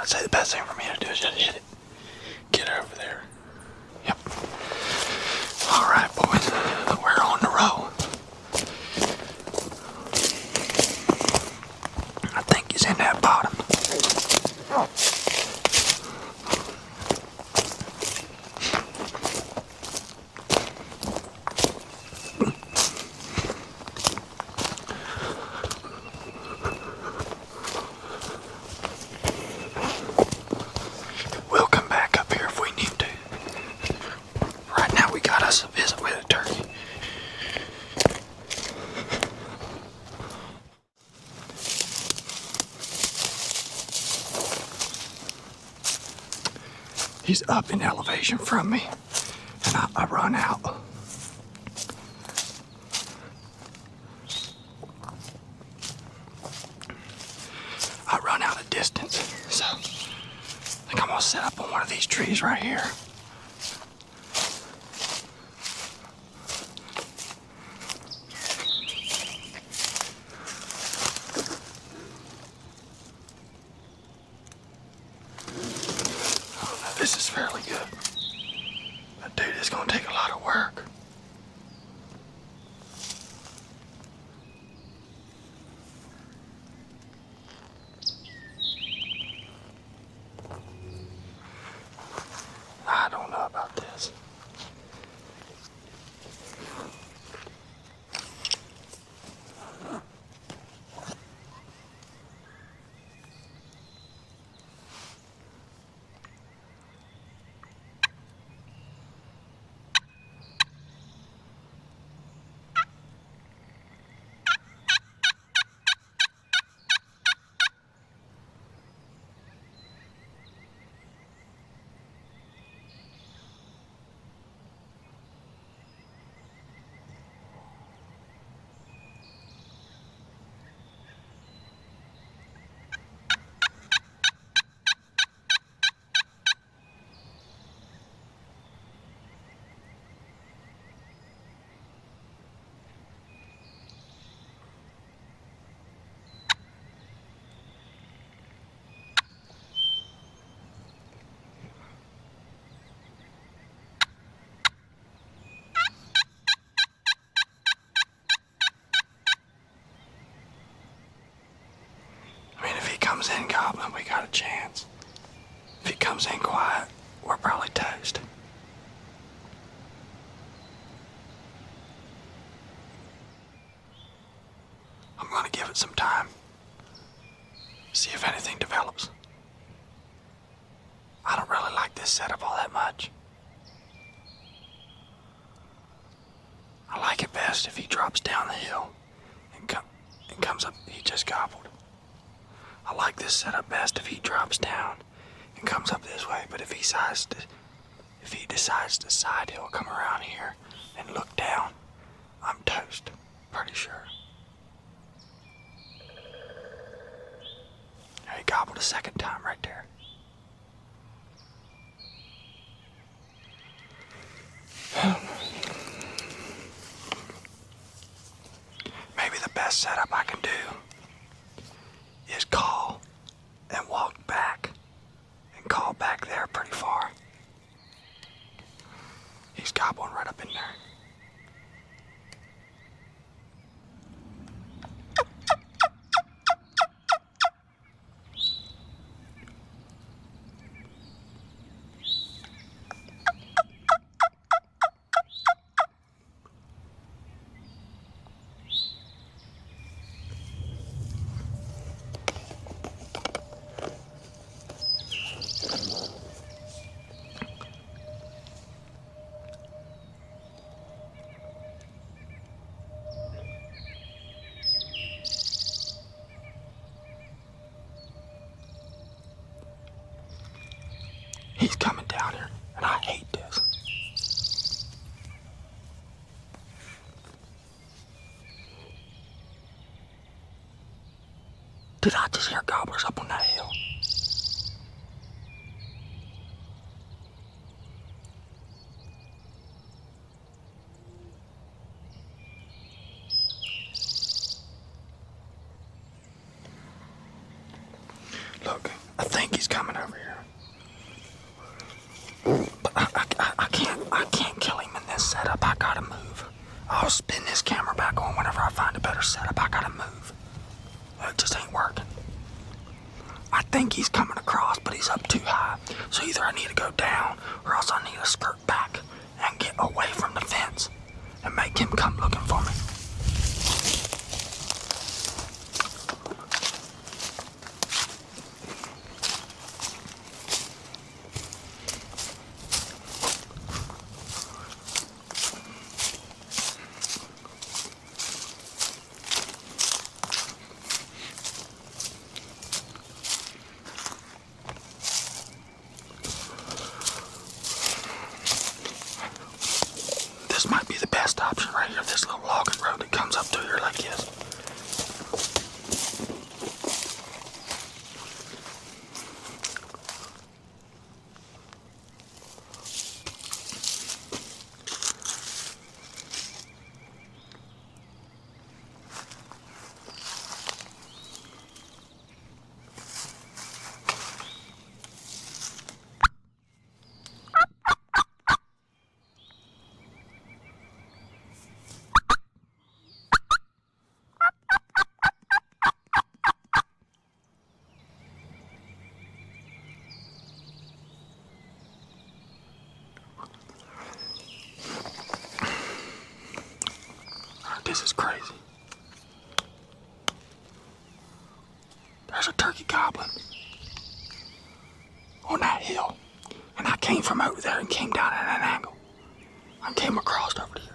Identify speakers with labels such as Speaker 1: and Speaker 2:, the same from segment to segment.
Speaker 1: would say the best thing for me to do is just hit it. Get it over there. Yep. Alright, boys. We're on the roll. I think he's in that bottom. We'll come back up here if we need to. Right now we got us a visit with a turkey. He's up in elevation from me, and I run out. I run out of distance, so I think I'm gonna set up on one of these trees right here. This is fairly good. But dude, it's gonna take a lot of work. I don't know about this. Comes in gobbling, we got a chance. If he comes in quiet, we're probably toast. I'm gonna give it some time. See if anything develops. I don't really like this setup all that much. I like it best if he drops down the hill and comes up. He just gobbled. I like this setup best if he drops down and comes up this way, but if he decides to side hill, come around here and look down, I'm toast, pretty sure. He gobbled a second time right there. Maybe the best setup I can do is call and walk back and call back there pretty far. He's gobbling right up in there. He's coming down here, and I hate this. Did I just hear gobblers up on that hill? Look, I think he's coming over. need to go down, or else I need to skirt back and get away from the fence and make him come looking for me. This might be the best option right here, this little logging road that comes up to here like this. This is crazy. There's a turkey gobbling on that hill. And I came from over there and came down at an angle. I came across over here.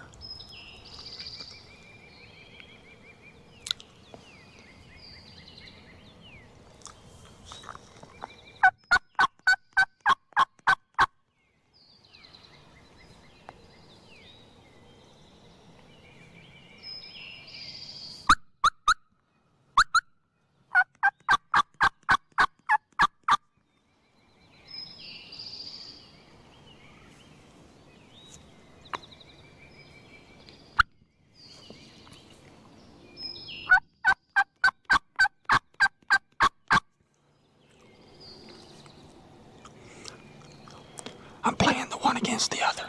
Speaker 1: I'm playing the one against the other.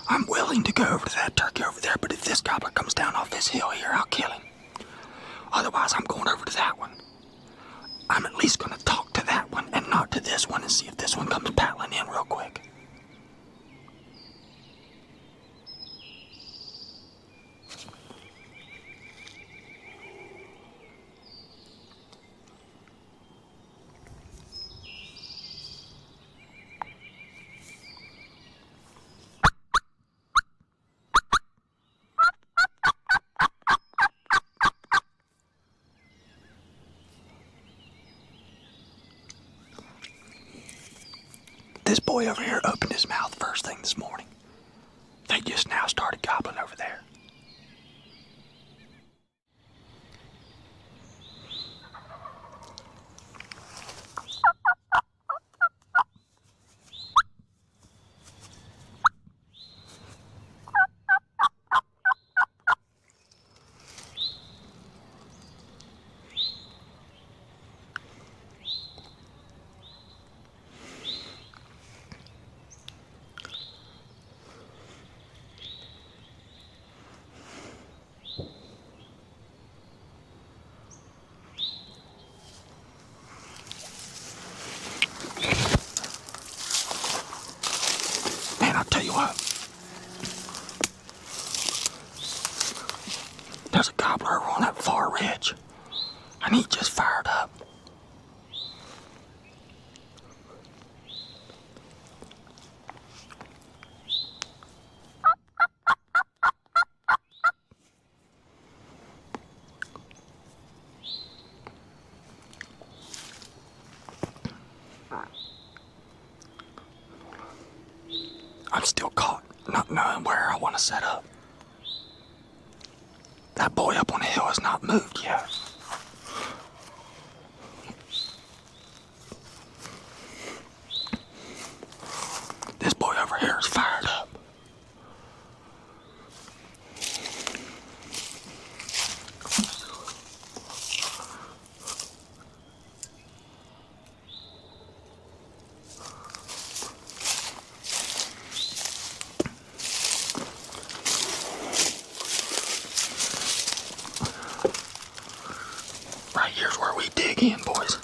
Speaker 1: I'm willing to go over to that turkey over there, but if this gobbler comes down off this hill here, I'll kill him. Otherwise, I'm going over to that one. I'm at least going to talk to that one and not to this one and see if this one comes paddling in real quick. This boy over here opened his mouth first thing this morning. They just now started gobbling over there. Man, I'll tell you what. There's a gobbler on that far ridge, and he just fired up. I'm still caught, not knowing where I want to set up. That boy up on the hill has not moved yet. This boy over here is fired up. Right here's where we dig in, boys.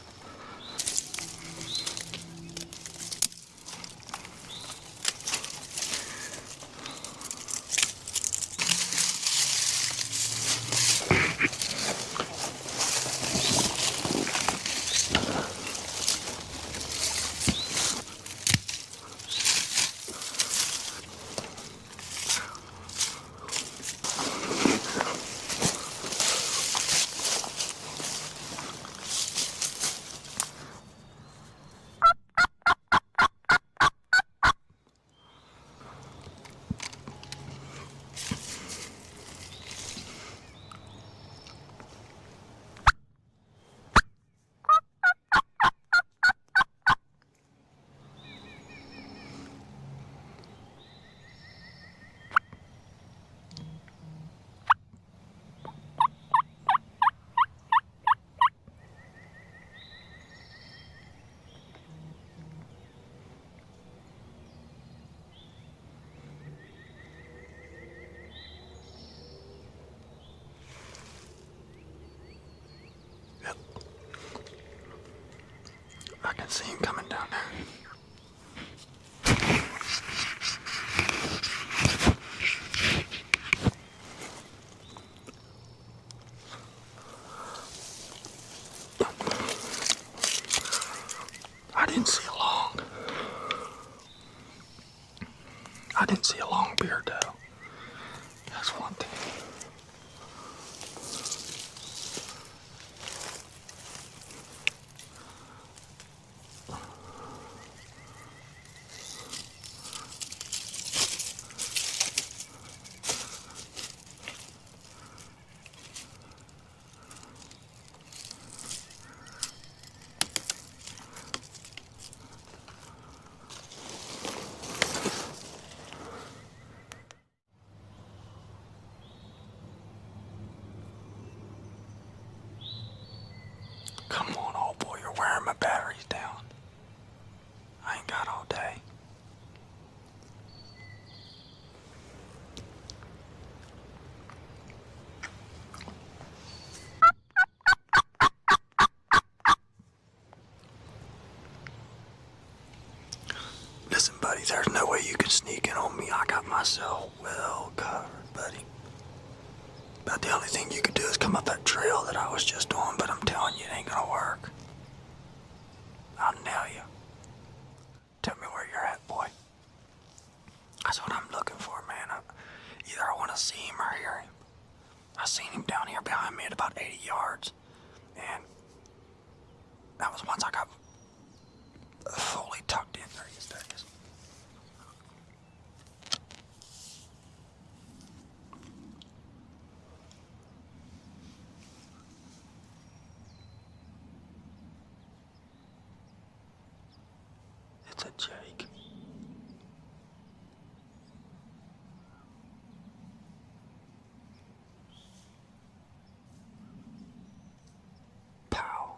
Speaker 1: I can see him coming down there. I didn't see a long beard though. That's one thing. Come on, old boy, you're wearing my batteries down. I ain't got all day. Listen, buddy, there's no way you can sneak in on me. I got myself well covered, buddy. But the only thing you could do is come up that trail that I was just on, but I'm telling you, it ain't gonna work. I'll nail you. Tell me where you're at, boy. That's what I'm looking for, man. Either I want to see him or hear him. I seen him down here behind me at about 80 yards. And that was once I got fully tucked in. There he is, there he is. It's a Jake. Pow.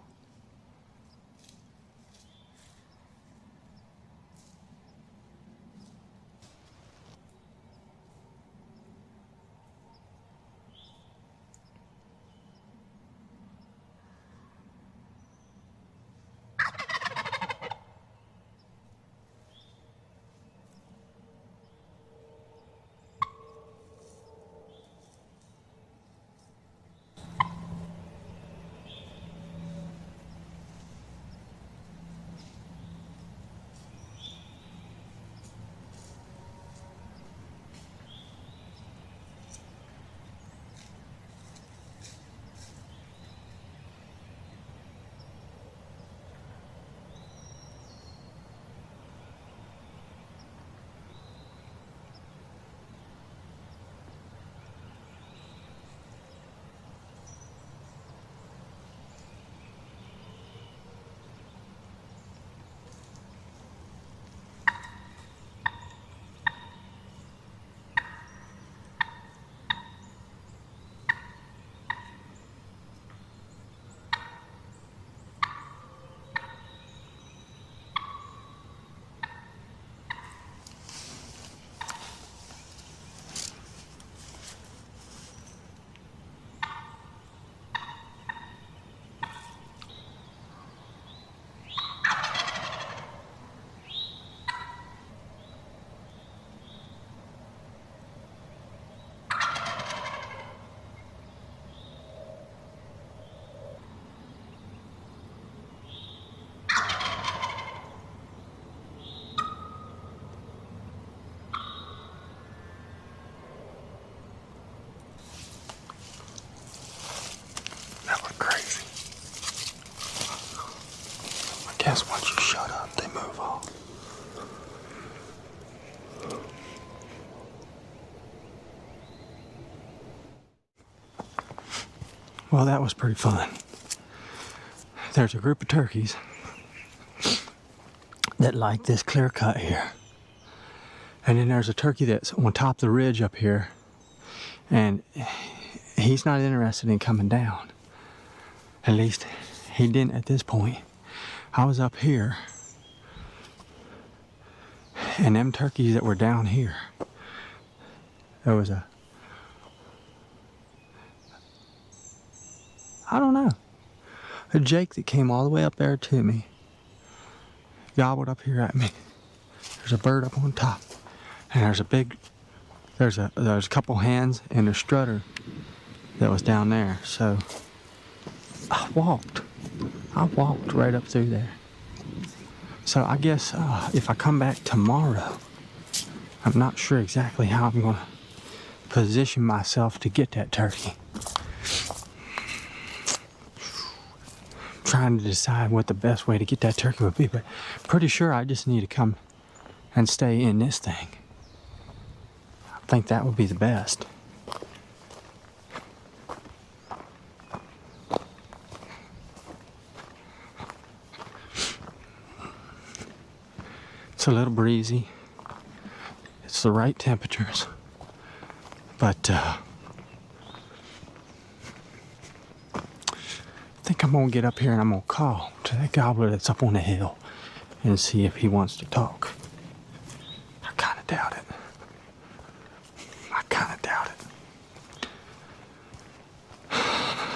Speaker 1: That looked crazy. I guess once you shut up, they move off. Well, that was pretty fun. There's a group of turkeys that like this clear cut here. And then there's a turkey that's on top of the ridge up here. And he's not interested in coming down. At least he didn't at this point. I was up here. And them turkeys that were down here, there was I don't know, a Jake that came all the way up there to me. gobbled up here at me. There's a bird up on top, and there's a couple hens and a strutter that was down there. So I walked right up through there. So I guess if I come back tomorrow, I'm not sure exactly how I'm gonna position myself to get that turkey. Trying to decide what the best way to get that turkey would be, but pretty sure I just need to come and stay in this thing. I think that would be the best. It's a little breezy. It's the right temperatures, but I think I'm gonna get up here and I'm gonna call to that gobbler that's up on the hill and see if he wants to talk. I kind of doubt it.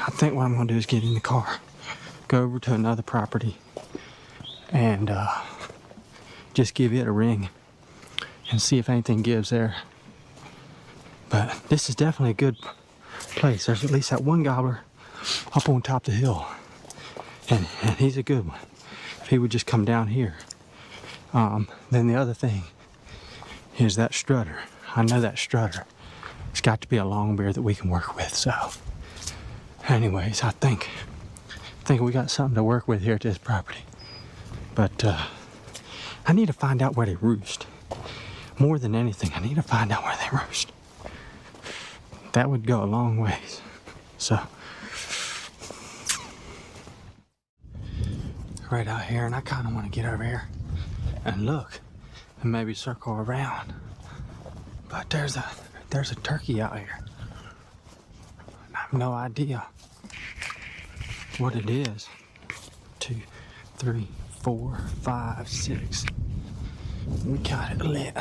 Speaker 1: I think what I'm gonna do is get in the car, go over to another property, and just give it a ring and see if anything gives there. But this is definitely a good place. There's at least that one gobbler up on top of the hill, and he's a good one. If he would just come down here. Then the other thing is that strutter. I know that strutter. It's got to be a long beard that we can work with. So anyways, I think we got something to work with here at this property. But I need to find out where they roost. More than anything, I need to find out where they roost. That would go a long ways. So right out here, and I kind of want to get over here and look and maybe circle around. But there's a turkey out here. I have no idea what it is. 2, 3, 4, 5, 6. We got it lit.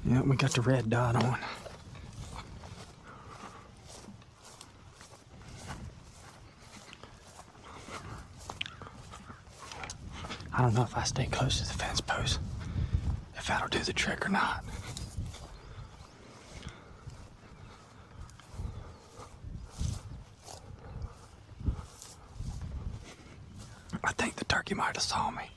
Speaker 1: Yep, we got the red dot on. I don't know if I stay close to the fence post, if that'll do the trick or not. I think the turkey might have saw me.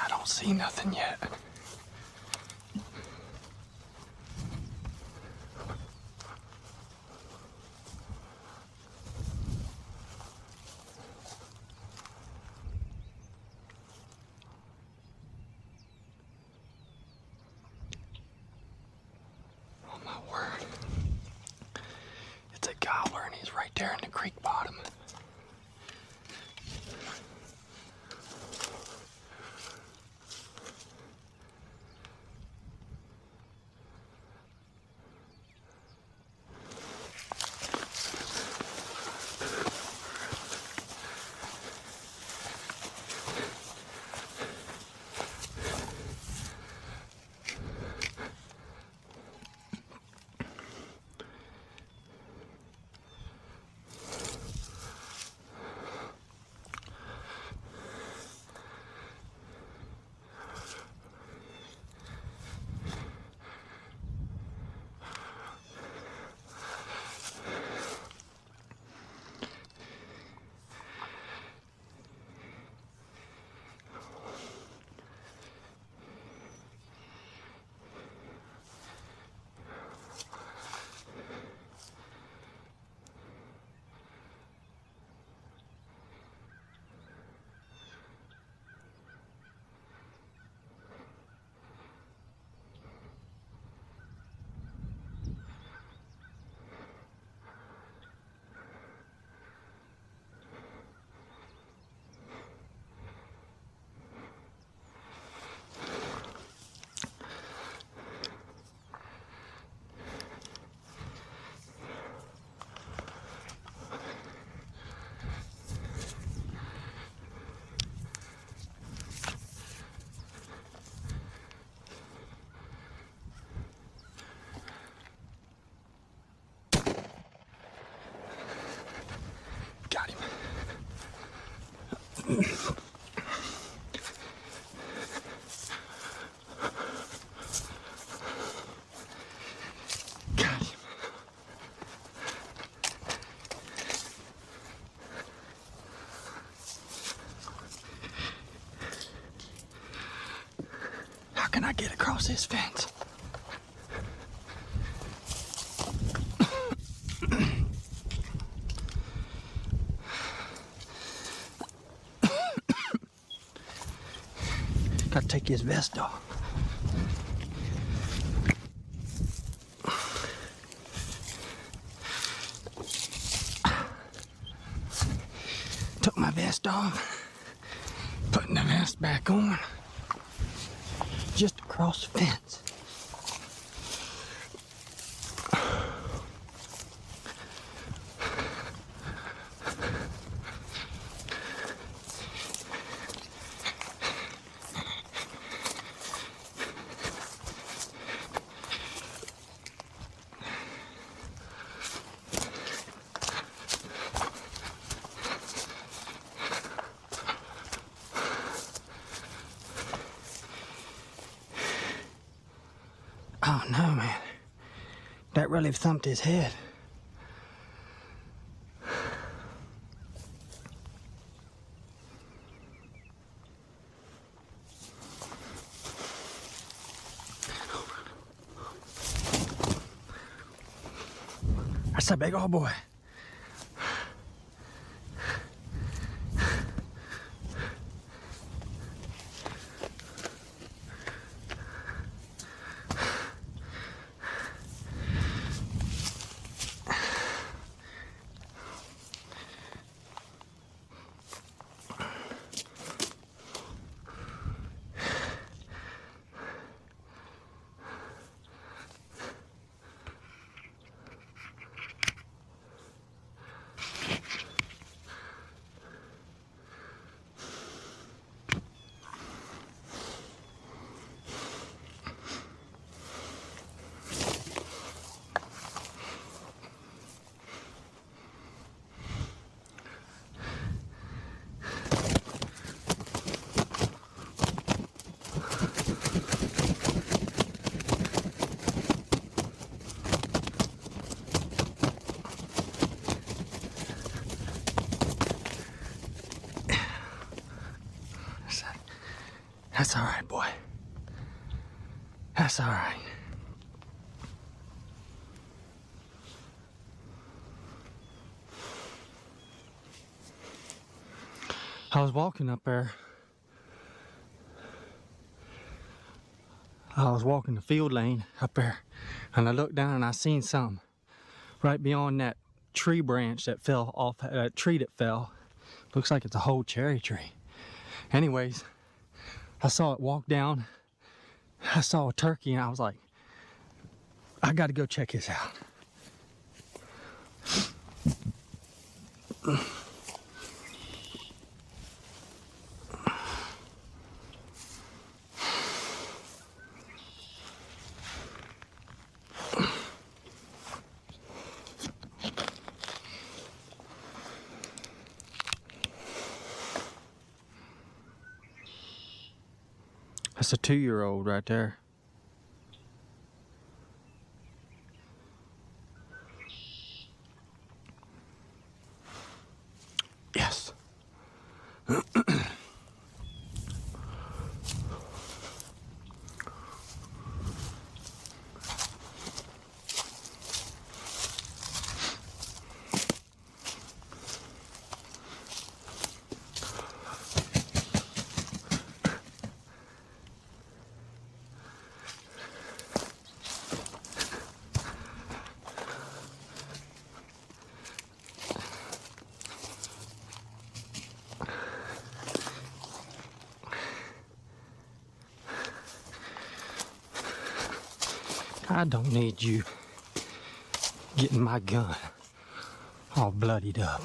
Speaker 1: I don't see nothing yet. Oh my word. It's a gobbler and he's right there in the creek bottom. can I get across this fence? Gotta take his vest off. Took my vest off, putting the vest back on, just across the fence. Oh no, man. That really thumped his head. That's a big old boy. That's all right, boy. That's all right. I was walking up there. I was walking the field lane up there, and I looked down and I seen something right beyond that tree branch that fell off, that tree that fell. Looks like it's a whole cherry tree. Anyways, I saw it walk down. I saw a turkey and I was like, I gotta go check this out. That's a 2-year-old right there. Yes. I don't need you getting my gun all bloodied up.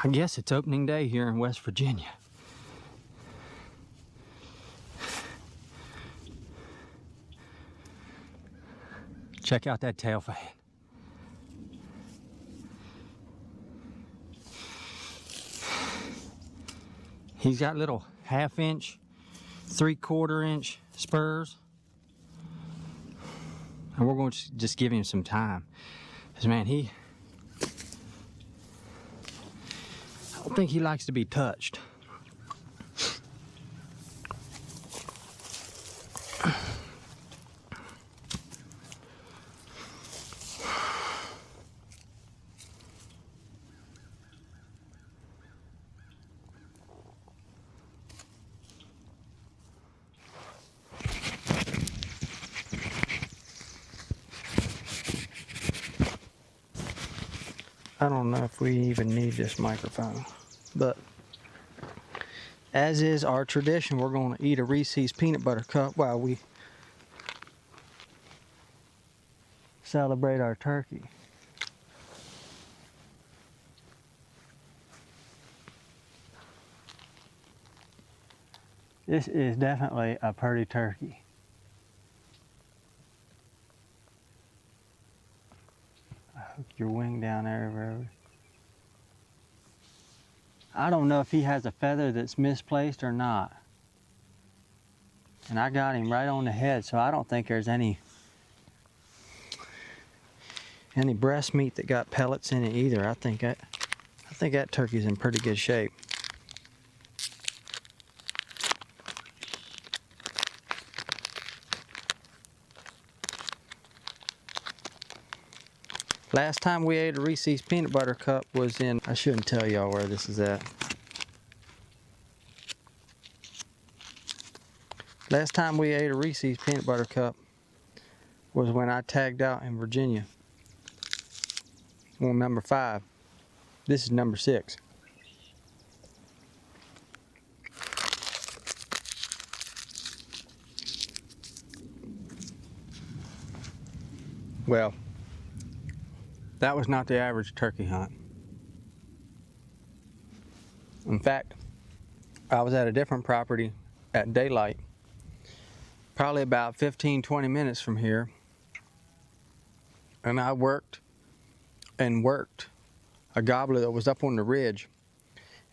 Speaker 1: I guess it's opening day here in West Virginia. Check out that tail fan. He's got little 1/2 inch, 3/4 inch spurs. And we're going to just give him some time. Because man, I don't think he likes to be touched. I don't know if we even need this microphone, but as is our tradition, we're going to eat a Reese's peanut butter cup while we celebrate our turkey. This is definitely a pretty turkey. Hook your wing down there. I don't know if he has a feather that's misplaced or not. And I got him right on the head, so I don't think there's any breast meat that got pellets in it either. I think that turkey's in pretty good shape. Last time we ate a Reese's peanut butter cup was in, I shouldn't tell y'all where this is at. Last time we ate a Reese's peanut butter cup was when I tagged out in Virginia. Well, number 5. This is number 6. Well, that was not the average turkey hunt. In fact, I was at a different property at daylight, probably about 15-20 minutes from here, and I worked a gobbler that was up on the ridge,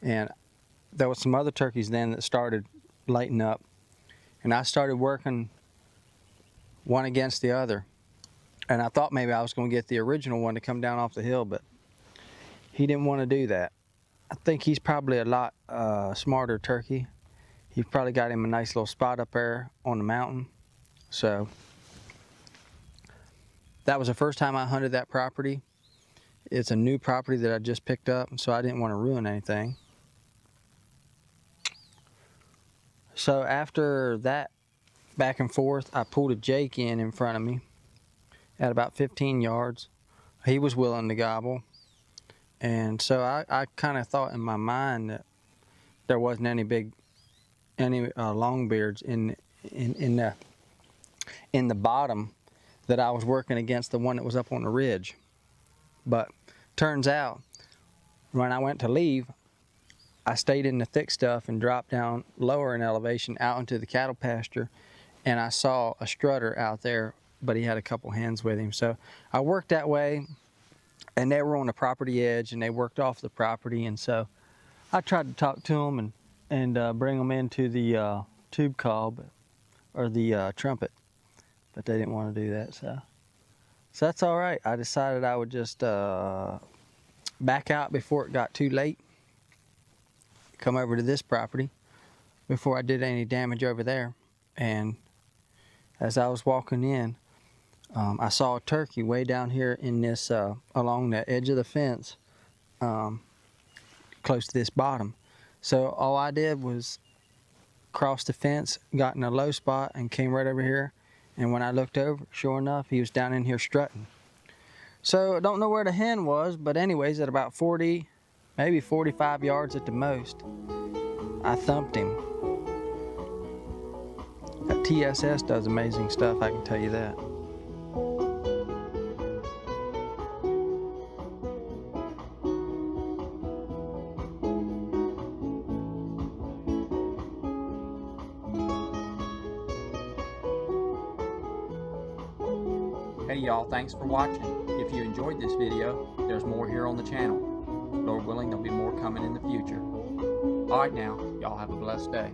Speaker 1: and there was some other turkeys then that started lighting up, and I started working one against the other. And I thought maybe I was going to get the original one to come down off the hill, but he didn't want to do that. I think he's probably a lot smarter turkey. He probably got him a nice little spot up there on the mountain. So that was the first time I hunted that property. It's a new property that I just picked up, so I didn't want to ruin anything. So after that back and forth, I pulled a Jake in front of me at about 15 yards. He was willing to gobble, and so I kind of thought in my mind that there wasn't any longbeards in the bottom, that I was working against the one that was up on the ridge. But turns out when I went to leave, I stayed in the thick stuff and dropped down lower in elevation out into the cattle pasture, and I saw a strutter out there, but he had a couple hens with him. So I worked that way, and they were on the property edge, and they worked off the property, and so I tried to talk to them and bring them into the tube call, or the trumpet, but they didn't want to do that. So that's all right. I decided I would just back out before it got too late, come over to this property before I did any damage over there. And as I was walking in, I saw a turkey way down here in this, along the edge of the fence, close to this bottom. So all I did was cross the fence, got in a low spot, and came right over here. And when I looked over, sure enough, he was down in here strutting. So I don't know where the hen was, but anyways, at about 40, maybe 45 yards at the most, I thumped him. That TSS does amazing stuff, I can tell you that.
Speaker 2: Hey y'all, thanks for watching. If you enjoyed this video, there's more here on the channel. Lord willing, there'll be more coming in the future. Alright now, y'all have a blessed day.